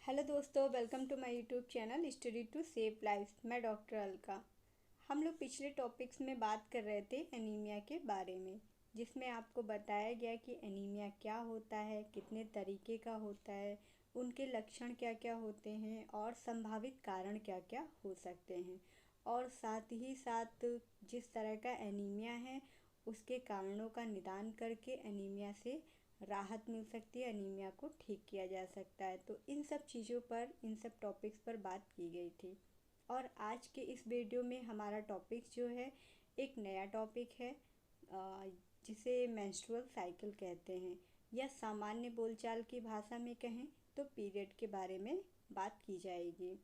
Hello दोस्तों, welcome to my YouTube channel study to save life. मैं doctor Alka. हम लोग पिछले टॉपिक्स में बात कर रहे थे एनीमिया के बारे में, जिसमें आपको बताया गया कि एनीमिया क्या होता है, कितने तरीके का होता है, उनके लक्षण क्या क्या होते हैं और संभावित कारण क्या क्या हो सकते हैं। और साथ ही साथ जिस तरह का एनीमिया है उसके कारणों का निदान करके एनीमिया से राहत मिल सकती है, एनीमिया को ठीक किया जा सकता है। तो इन सब चीज़ों पर, इन सब टॉपिक्स पर बात की गई थी। और आज के इस वीडियो में हमारा टॉपिक जो है एक नया टॉपिक है, जिसे मेंस्ट्रुअल साइकिल कहते हैं, या सामान्य बोलचाल की भाषा में कहें तो पीरियड के बारे में बात की जाएगी।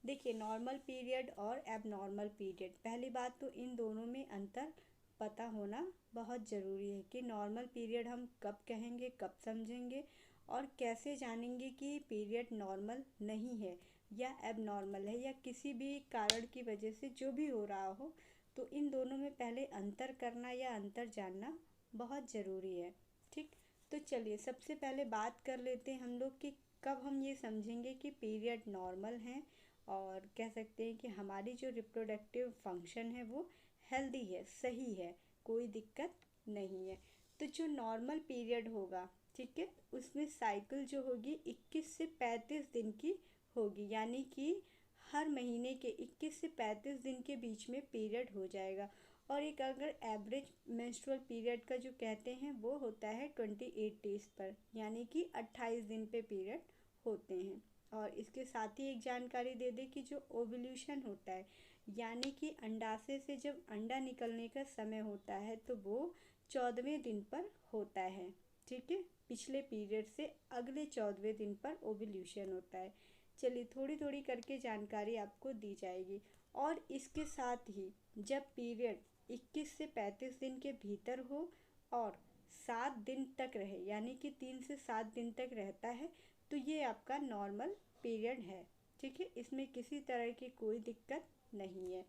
देखिए, नॉर्मल पीरियड और एबनॉर्मल पीरियड, पहली बात तो इन दोनों में अंतर पता होना बहुत ज़रूरी है कि नॉर्मल पीरियड हम कब कहेंगे, कब समझेंगे और कैसे जानेंगे कि पीरियड नॉर्मल नहीं है या एबनॉर्मल है, या किसी भी कारण की वजह से जो भी हो रहा हो। तो इन दोनों में पहले अंतर करना या अंतर जानना बहुत ज़रूरी है। ठीक, तो चलिए सबसे पहले बात कर लेते हैं हम लोग कि कब हम ये समझेंगे कि पीरियड नॉर्मल हैं और कह सकते हैं कि हमारी जो रिप्रोडक्टिव फंक्शन है वो हेल्दी है, सही है, कोई दिक्कत नहीं है। तो जो नॉर्मल पीरियड होगा, ठीक है, उसमें साइकिल जो होगी 21 से 35 दिन की होगी, यानी कि हर महीने के 21 से 35 दिन के बीच में पीरियड हो जाएगा। और एक अगर एवरेज मेंस्ट्रुअल पीरियड का जो कहते हैं वो होता है 28 डेज पर, यानी कि 28 दिन पे पीरियड होते हैं। और इसके साथ ही एक जानकारी दे दें कि जो ओव्यूलेशन होता है, यानी कि अंडाशय से जब अंडा निकलने का समय होता है तो वो 14वें दिन पर होता है। ठीक है, पिछले पीरियड से अगले 14वें दिन पर ओव्यूलेशन होता है। चलिए थोड़ी थोड़ी करके जानकारी आपको दी जाएगी। और इसके साथ ही जब पीरियड 21 से 35 दिन के भीतर हो और 7 दिन तक रहे, यानी कि 3 से 7 दिन तक रहता है, तो ये आपका नॉर्मल पीरियड है। ठीक है, इसमें किसी तरह की कोई दिक्कत नहीं है।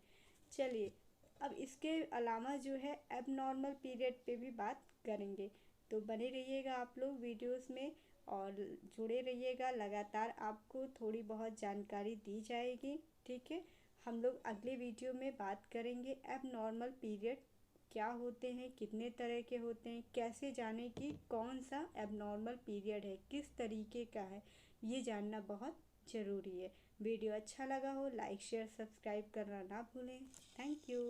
चलिए, अब इसके अलावा जो है एबनॉर्मल पीरियड पे भी बात करेंगे। तो बने रहिएगा आप लोग वीडियोस में और जुड़े रहिएगा, लगातार आपको थोड़ी बहुत जानकारी दी जाएगी। ठीक है, हम लोग अगले वीडियो में बात करेंगे एबनॉर्मल पीरियड क्या होते हैं, कितने तरह के होते हैं, कैसे जाने कि कौन सा एबनॉर्मल पीरियड है, किस तरीके का है, ये जानना बहुत ज़रूरी है। वीडियो अच्छा लगा हो लाइक शेयर सब्सक्राइब करना ना भूलें। Thank you.